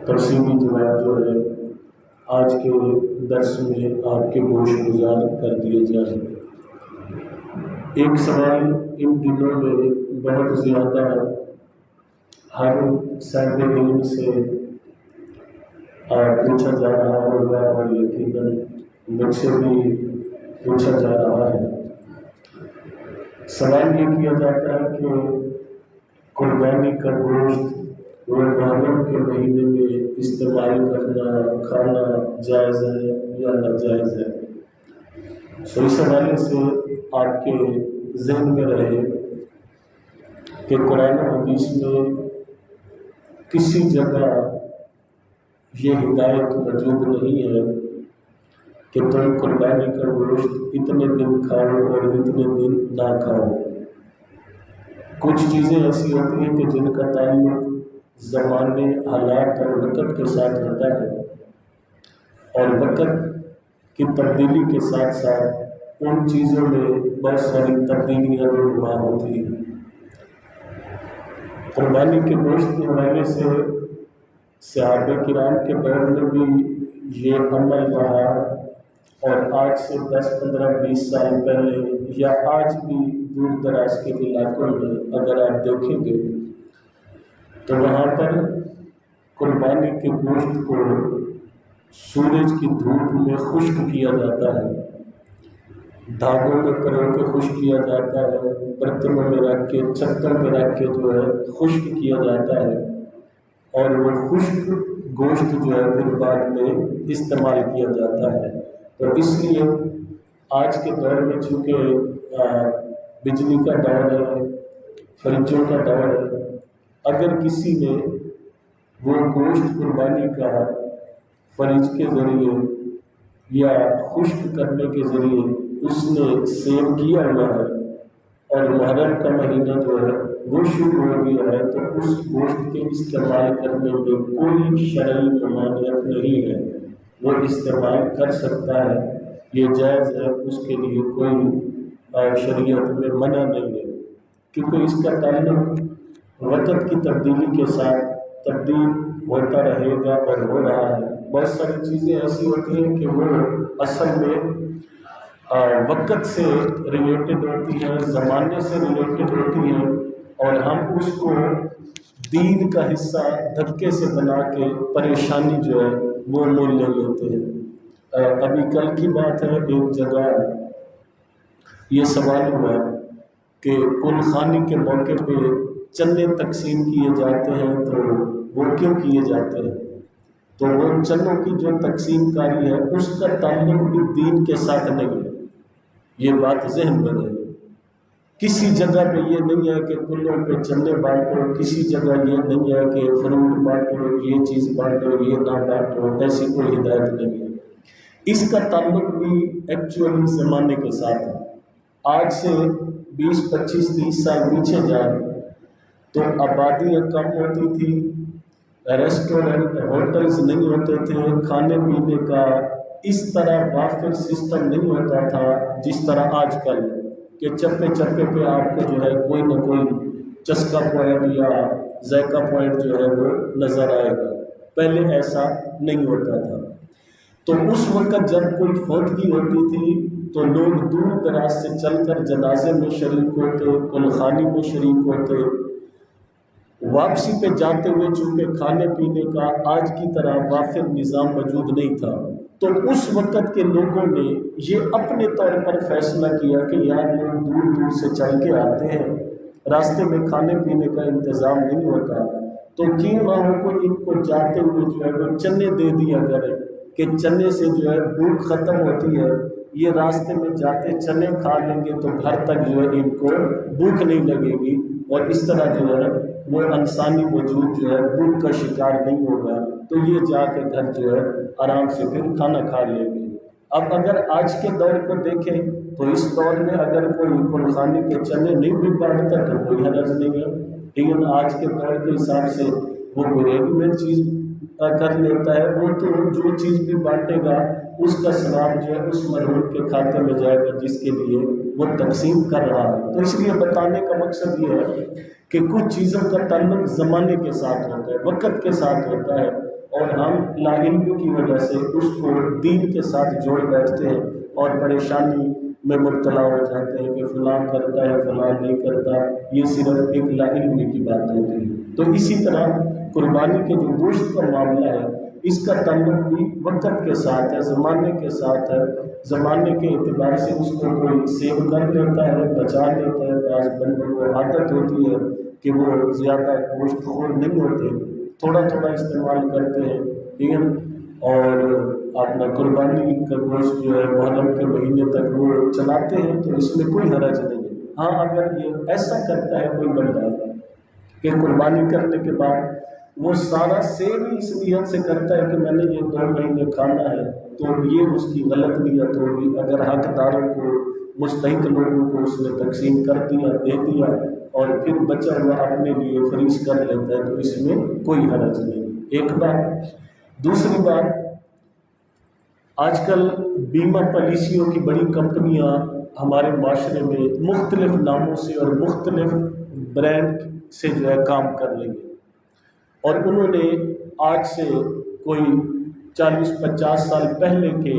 تفصیلی جواب جو ہے آج کے درس میں آپ کے گوش گزار کر دیے جائیں۔ ایک سوال ان دنوں میں بہت زیادہ ہر صاحب علم سے پوچھا جا رہا ہوگا اور یقیناً مجھ سے بھی پوچھا جا رہا ہے۔ سوال یہ کیا جاتا ہے کہ قربانی کا گوشت محرم کے مہینے میں استعمال کرنا کھانا جائز ہے یا ناجائز ہے؟ اس حوالے سے آپ کے ذہن میں رہے کہ قرآن و حدیث میں کسی جگہ یہ ہدایت موجود نہیں ہے کہ تم قربانی کا گوشت اتنے دن کھاؤ اور اتنے دن نہ کھاؤ۔ کچھ چیزیں ایسی ہوتی ہیں کہ جن کا تعلق زمانے حالات اور وقت کے ساتھ ہوتا ہے، اور وقت کی تبدیلی کے ساتھ ساتھ ان چیزوں میں بہت ساری تبدیلیاں رونما ہوتی ہیں۔ قربانی کے گوشت کے حوالے سے صحابہ کرام کے دور میں بھی یہ عمل رہا، اور آج سے 10 15 20 سال پہلے یا آج بھی دور دراز کے علاقوں میں اگر آپ دیکھیں گے تو وہاں پر قربانی کے گوشت کو سورج کی دھوپ میں خشک کیا جاتا ہے، دھاگوں میں پرو کے خشک کیا جاتا ہے، برتنوں میں رکھ کے چکر میں رکھ کے جو ہے خشک کیا جاتا ہے، اور وہ خشک گوشت جو ہے پھر بعد میں استعمال کیا جاتا ہے۔ تو اس لیے آج کے دور میں چونکہ بجلی کا دور ہے، فریجوں کا دور ہے، اگر کسی نے وہ گوشت قربانی کا فریج کے ذریعے یا خشک کرنے کے ذریعے اس نے سیل کیا ہوا ہے اور محرم کا مہینہ جو ہے وہ شروع ہو گیا ہے، تو اس گوشت کے استعمال کرنے میں کوئی شرعی ممانعت نہیں ہے، وہ استعمال کر سکتا ہے، یہ جائز ہے، اس کے لیے کوئی شریعت میں منع نہیں ہے، کیونکہ اس کا تعلق وقت کی تبدیلی کے ساتھ تبدیل ہوتا رہے گا اور ہو رہا ہے۔ بہت ساری چیزیں ایسی ہوتی ہیں کہ وہ اصل میں وقت سے ریلیٹڈ ہوتی ہیں، زمانے سے ریلیٹڈ ہوتی ہیں، اور ہم اس کو دین کا حصہ دھکے سے بنا کے پریشانی جو ہے وہ مول لے لیتے ہیں۔ ابھی کل کی بات ہے، ایک جگہ یہ سوال ہوا کہ کل خانی کے موقع پہ چندے تقسیم کیے جاتے ہیں، تو وہ کیوں کیے جاتے ہیں؟ تو وہ چندوں کی جو تقسیم کاری ہے اس کا تعلق بھی دین کے ساتھ نہیں ہے، یہ بات ذہن میں رہے۔ کسی جگہ پہ یہ نہیں ہے کہ کلوں پہ چندے بانٹو، کسی جگہ یہ نہیں ہے کہ فروٹ بانٹو، یہ چیز بانٹو، یہ نہ بانٹو، ایسی کوئی ہدایت نہیں ہے۔ اس کا تعلق بھی ایکچولی زمانے کے ساتھ ہے۔ آج سے 20 25 30 سال پیچھے جائیں تو آبادیاں کم ہوتی تھی، ریسٹورنٹ ہوٹلز نہیں ہوتے تھے، کھانے پینے کا اس طرح وافر سسٹم نہیں ہوتا تھا جس طرح آج کل کہ چپے چپے پہ آپ کو جو ہے کوئی نہ کوئی چسکا پوائنٹ یا ذائقہ پوائنٹ جو ہے وہ نظر آئے گا، پہلے ایسا نہیں ہوتا تھا۔ تو اس وقت جب کوئی فوتگی ہوتی تھی تو لوگ دور دراز سے چل کر جنازے میں شریک ہوتے، کلخانی میں شریک ہوتے، واپسی پہ جاتے ہوئے چونکہ کھانے پینے کا آج کی طرح وافر نظام موجود نہیں تھا، تو اس وقت کے لوگوں نے یہ اپنے طور پر فیصلہ کیا کہ یار لوگ دور دور سے چل کے آتے ہیں، راستے میں کھانے پینے کا انتظام نہیں ہوتا، تو کیوں نہ ہو کو ان کو جاتے ہوئے جو ہے وہ چنے دے دیا کرے کہ چنے سے جو ہے بھوک ختم ہوتی ہے، یہ راستے میں جاتے چنے کھا لیں گے تو گھر تک جو ہے ان کو بھوک نہیں لگے گی، اور اس طرح جو ہے وہ انسانی وجود جو ہے بھوک کا شکار نہیں ہوگا، تو یہ جا کے گھر جو ہے آرام سے پھر کھانا کھا لیں گے۔ اب اگر آج کے دور کو دیکھیں تو اس دور میں اگر کوئی کلخانی کے چنے نہیں بھی بانٹتا تو کوئی حرج نہیں ہے، لیکن آج کے دور کے حساب سے وہ کوئی ریڈی میڈ چیز کر لیتا ہے، وہ تو جو چیز بھی بانٹے گا اس کا ثواب جو ہے اس مرحوم کے کھاتے میں جائے گا جس کے لیے وہ تقسیم کر رہا ہے۔ تو اس لیے بتانے کا مقصد یہ ہے کہ کچھ چیزوں کا تعلق زمانے کے ساتھ ہوتا ہے، وقت کے ساتھ ہوتا ہے، اور ہم لاعلمی کی وجہ سے اس کو دین کے ساتھ جوڑ بیٹھتے ہیں اور پریشانی میں مبتلا ہو جاتے ہیں کہ فلاں کرتا ہے فلاں نہیں کرتا، یہ صرف ایک لاعلمی کی بات ہوتی ہے۔ تو اسی طرح قربانی کے جو گوشت کا معاملہ ہے، اس کا تعلق بھی وقت کے ساتھ ہے، زمانے کے ساتھ ہے۔ زمانے کے اعتبار سے اس کو کوئی سیو کر لیتا ہے، بچا لیتا ہے، بعض بندوں کو عادت ہوتی ہے کہ وہ زیادہ گوشت خور نہیں ہوتے، تھوڑا تھوڑا استعمال کرتے ہیں، ٹھیک ہے، اور اپنا قربانی کا گوشت جو ہے محرم کے مہینے تک وہ چلاتے ہیں، تو اس میں کوئی حرج نہیں ہے۔ ہاں اگر یہ ایسا کرتا ہے کوئی بندہ کہ قربانی کرنے کے بعد وہ سارا سیو ہی اس نیت سے کرتا ہے کہ میں نے یہ 2 مہینے کھانا ہے، تو یہ اس کی غلط نیت ہوگی۔ اگر حقداروں کو، مستحق لوگوں کو اس نے تقسیم کر دیا، دے دیا، اور پھر بچا ہوا اپنے لیے فریز کر لیتا ہے، تو اس میں کوئی حرج نہیں۔ ایک بات۔ دوسری بات، آج کل بیمہ پالیسیوں کی بڑی کمپنیاں ہمارے معاشرے میں مختلف ناموں سے اور مختلف برانڈ سے جو ہے کام کر رہی ہیں، اور انہوں نے آج سے کوئی 40-50 سال پہلے کے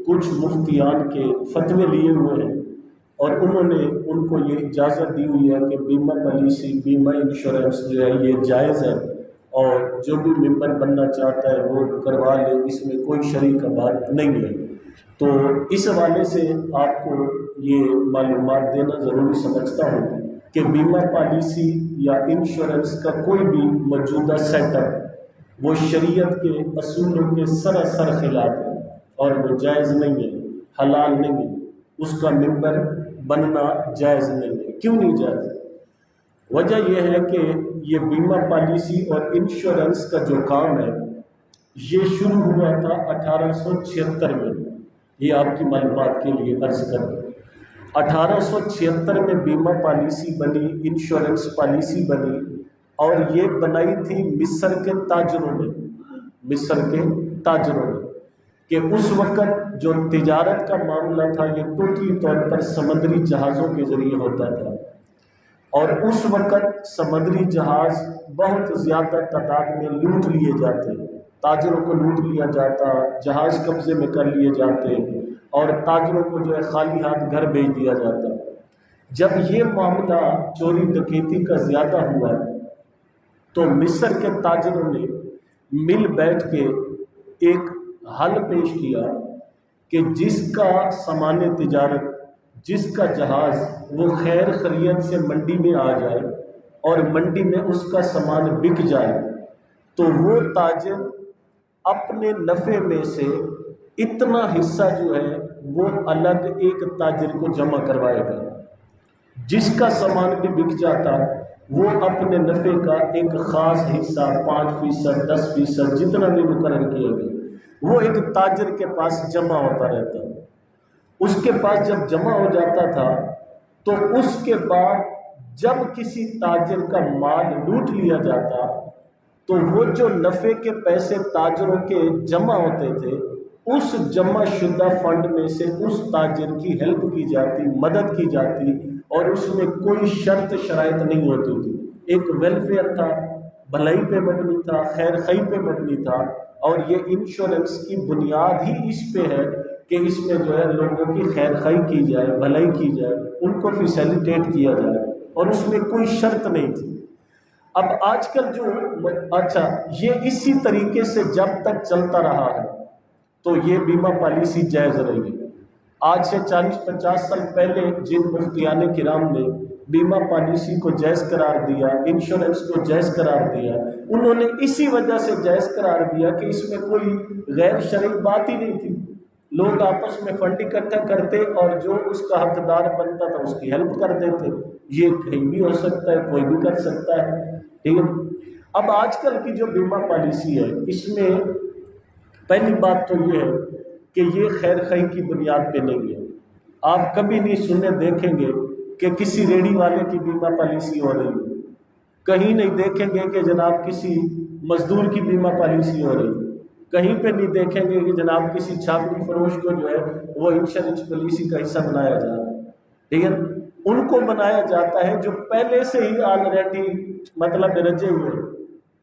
کچھ مفتیان کے فتوے لیے ہوئے ہیں، اور انہوں نے ان کو یہ اجازت دی ہوئی ہے کہ بیمہ پالیسی، بیمہ انشورنس جو ہے یہ جائز ہے، اور جو بھی ممبر بننا چاہتا ہے وہ کروا لے، اس میں کوئی شرعی کا بات نہیں ہے۔ تو اس حوالے سے آپ کو یہ معلومات دینا ضروری سمجھتا ہوں کہ بیمہ پالیسی یا انشورنس کا کوئی بھی موجودہ سیٹ اپ وہ شریعت کے اصولوں کے سراسر خلاف ہے، اور وہ جائز نہیں ہے، حلال نہیں ہے، اس کا ممبر بننا جائز نہیں ہے۔ کیوں نہیں جائز؟ وجہ یہ ہے کہ یہ بیمہ پالیسی اور انشورنس کا جو کام ہے یہ شروع ہوا تھا 1876 میں۔ یہ آپ کی معلومات کے لیے عرض کر دوں، 1876 میں بیمہ پالیسی بنی، انشورنس پالیسی بنی، اور یہ بنائی تھی مصر کے تاجروں نے، مصر کے تاجروں نے، کہ اس وقت جو تجارت کا معاملہ تھا یہ ٹوٹلی طور پر سمندری جہازوں کے ذریعے ہوتا تھا، اور اس وقت سمندری جہاز بہت زیادہ تعداد میں لوٹ لیے جاتے، تاجروں کو لوٹ لیا جاتا، جہاز قبضے میں کر لیے جاتے، اور تاجروں کو جو ہے خالی ہاتھ گھر بھیج دیا جاتا۔ جب یہ معاملہ چوری ڈکیتی کا زیادہ ہوا تو مصر کے تاجروں نے مل بیٹھ کے ایک حل پیش کیا کہ جس کا سامان تجارت، جس کا جہاز وہ خیر خیریت سے منڈی میں آ جائے اور منڈی میں اس کا سامان بک جائے، تو وہ تاجر اپنے نفع میں سے اتنا حصہ جو ہے وہ الگ ایک تاجر کو جمع کروائے گا۔ جس کا سامان بھی بک جاتا وہ اپنے نفع کا ایک خاص حصہ 5%، 10%، جتنا بھی مقرر کیا گیا، وہ ایک تاجر کے پاس جمع ہوتا رہتا۔ اس کے پاس جب جمع ہو جاتا تھا تو اس کے بعد جب کسی تاجر کا مال لوٹ لیا جاتا تو وہ جو نفع کے پیسے تاجروں کے جمع ہوتے تھے، اس جمع شدہ فنڈ میں سے اس تاجر کی ہیلپ کی جاتی، مدد کی جاتی، اور اس میں کوئی شرط شرائط نہیں ہوتی تھی۔ ایک ویلفیئر تھا، بھلائی پہ مبنی تھا، خیر خواہی پہ مبنی تھا، اور یہ انشورنس کی بنیاد ہی اس پہ ہے کہ اس میں جو ہے لوگوں کی خیر خواہی کی جائے، بھلائی کی جائے، ان کو فیسیلیٹیٹ کیا جائے، اور اس میں کوئی شرط نہیں تھی۔ اب آج کل جو اچھا یہ اسی طریقے سے جب تک چلتا رہا ہے تو یہ بیمہ پالیسی جائز رہی ہے۔ آج سے 40-50 سال پہلے جن مفتیان کرام نے بیمہ پالیسی کو جائز قرار دیا، انشورنس کو جائز قرار دیا، انہوں نے اسی وجہ سے جائز قرار دیا کہ اس میں کوئی غیر شرعی بات ہی نہیں تھی۔ لوگ آپس میں فنڈ اکٹھا کرتے اور جو اس کا حقدار بنتا تھا اس کی ہیلپ کر دیتے۔ یہ کہیں بھی ہو سکتا ہے، کوئی بھی کر سکتا ہے، ٹھیک ہے۔ اب آج کل کی جو بیمہ پالیسی ہے اس میں پہلی بات تو یہ ہے کہ یہ خیر خواہی کی بنیاد پہ نہیں ہے۔ آپ کبھی نہیں سننے دیکھیں گے کہ کسی ریڑھی والے کی بیمہ پالیسی ہو رہی ہے، کہیں نہیں دیکھیں گے کہ جناب کسی مزدور کی بیمہ پالیسی ہو رہی ہے، کہیں پہ نہیں دیکھیں گے کہ جناب کسی چھاپڑی فروش کو جو ہے وہ انشورنس پالیسی کا حصہ بنایا جا رہا ہے، ٹھیک ہے۔ ان کو بنایا جاتا ہے جو پہلے سے ہی آلریڈی مطلب رجے ہوئے،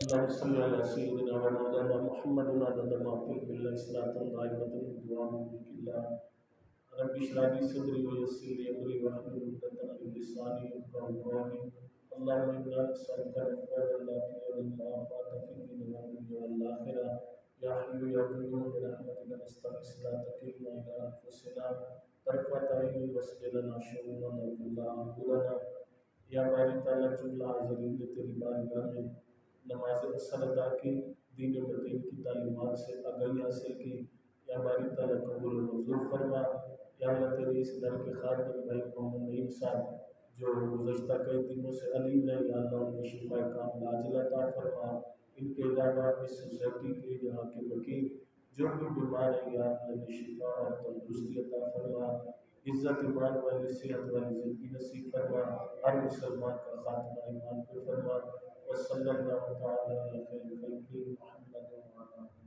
اللهم صل على سيدنا ومولانا محمد وعلى آله وصحبه وسلم. رب اشرح لي صدري ويسر لي امري واحلل عقدة من لساني يفقهوا قولي. اللهم انا نسالك العفو والعافيه والمعافاه في الدين والدنيا والاخره. يا حي يا قيوم برحمتك نستغيث لا تكلنا الى انفسنا طرفة عين واصلح لنا شؤوننا كلها عقولنا. یا باری تعالیٰ جملہ حاضرین نے تیری بارگاہ میں نماز اثر ادا کی، دین متین کی تعلیمات سے آگاہی حاصل کی، یا باری تعالیٰ قبول و منظور فرما۔ یا اللہ تیری اس در کے خادم بھائی محمد نعیم صاحب جو گزشتہ کئی دنوں سے علیم ہے، یا اللہ ان کو شفا کاملہ عاجلہ عطا فرما۔ ان کے علاوہ اس سوسائٹی کے یہاں کے وکیل جو بھی بیمار ہیں، یا اللہ شفا اور تندرستی عطا فرما، عزت ایمان والی صحت والی زندگی نصیب فرما، ہر مسلمان کا خاتمہ ایمان پہ فرما۔ وصلی اللہ تعالی علی خیر خلقہ محمد و علی